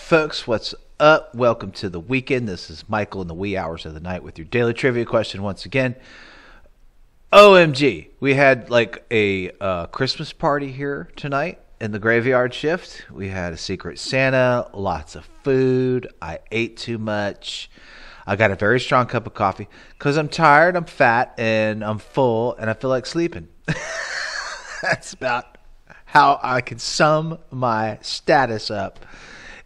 folks, what's up? Welcome to the weekend. This is Michael in the wee hours of the night with your daily trivia question once again. OMG, we had like a Christmas party here tonight in the graveyard shift. We had a Secret Santa, lots of food. I ate too much. I got a very strong cup of coffee because I'm tired, I'm fat, and I'm full, and I feel like sleeping. That's about how I can sum my status up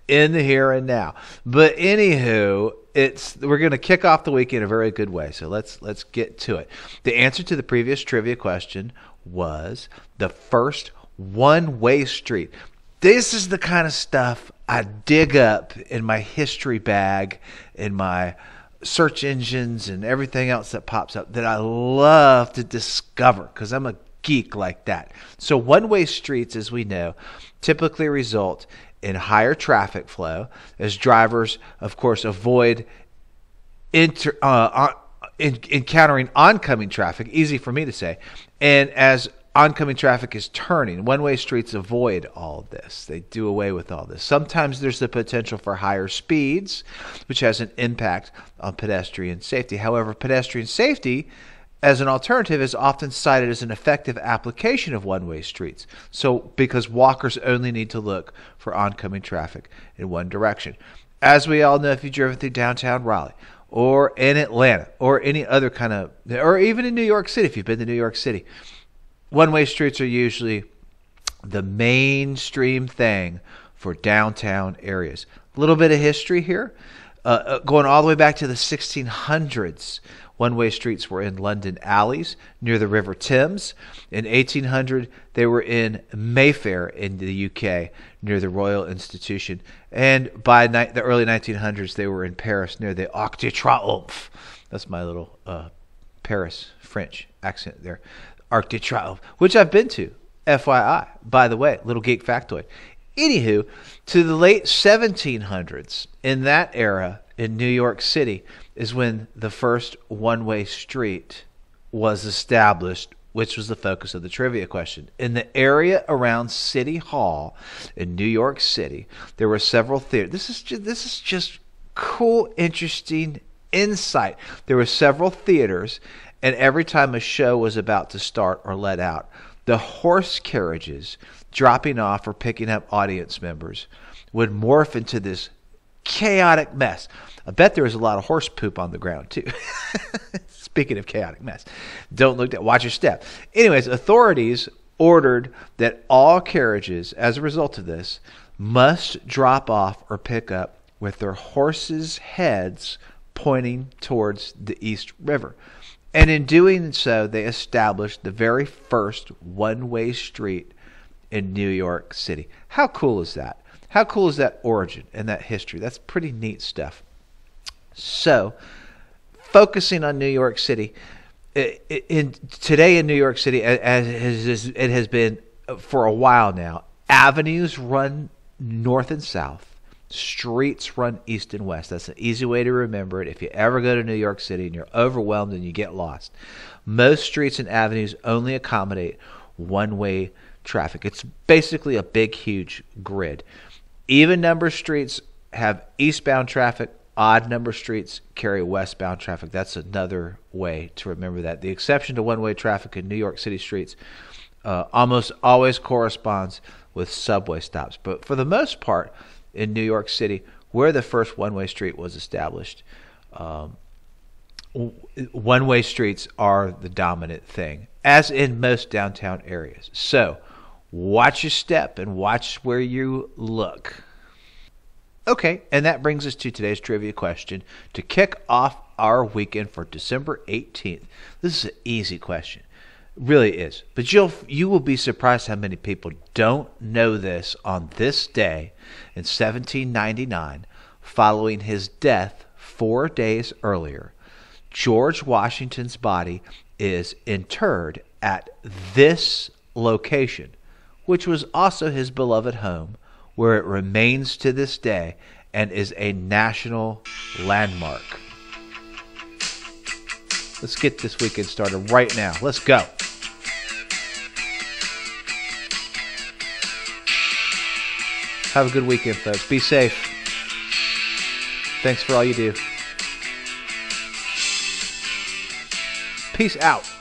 in the here and now. But anywho, we're going to kick off the week in a very good way. So let's get to it. The answer to the previous trivia question was the first one-way street. This is the kind of stuff I dig up in my history bag, in my search engines and everything else that pops up that I love to discover because I'm a geek like that. So one-way streets, as we know, typically result in higher traffic flow as drivers, of course, avoid encountering oncoming traffic, easy for me to say, and as oncoming traffic is turning, one-way streets avoid all of this. They do away with all this. Sometimes there's the potential for higher speeds, which has an impact on pedestrian safety. However, pedestrian safety as an alternative is often cited as an effective application of one-way streets. So because walkers only need to look for oncoming traffic in one direction. As we all know, if you've driven through downtown Raleigh or in Atlanta or any other kind of, or even in New York City, if you've been to New York City, one-way streets are usually the mainstream thing for downtown areas. A little bit of history here. Going all the way back to the 1600s, one-way streets were in London alleys near the River Thames. In 1800, they were in Mayfair in the UK near the Royal Institution. And by the early 1900s, they were in Paris near the Arc de Triomphe. That's my little Paris French accent there. Arc de Triomphe, which I've been to, FYI. By the way, little geek factoid. Anywho, to the late 1700s, in that era in New York City, is when the first one-way street was established, which was the focus of the trivia question. In the area around City Hall in New York City, there were several theaters. This is just cool, interesting insight. There were several theaters, and every time a show was about to start or let out, the horse carriages dropping off or picking up audience members would morph into this chaotic mess. I bet there was a lot of horse poop on the ground too. Speaking of chaotic mess, don't look at, watch your step. Anyways, authorities ordered that all carriages, as a result of this, must drop off or pick up with their horses' heads pointing towards the East River. And in doing so, they established the very first one-way street in New York City. How cool is that? How cool is that origin and that history? That's pretty neat stuff. So, focusing on New York City, today in New York City, as it has been for a while now, avenues run north and south. Streets run east and west. That's an easy way to remember it. If you ever go to New York City and you're overwhelmed and you get lost, most streets and avenues only accommodate one-way traffic. It's basically a big, huge grid. Even number streets have eastbound traffic. Odd number streets carry westbound traffic. That's another way to remember that. The exception to one-way traffic in New York City streets almost always corresponds with subway stops. But for the most part, in New York City, where the first one-way street was established, one-way streets are the dominant thing, as in most downtown areas. So, watch your step and watch where you look. Okay, and that brings us to today's trivia question to kick off our weekend for December 18th. This is an easy question. Really is. But you will be surprised how many people don't know this on this day in 1799, following his death 4 days earlier. George Washington's body is interred at this location, which was also his beloved home, where it remains to this day and is a national landmark. Let's get this weekend started right now. Let's go. Have a good weekend, folks. Be safe. Thanks for all you do. Peace out.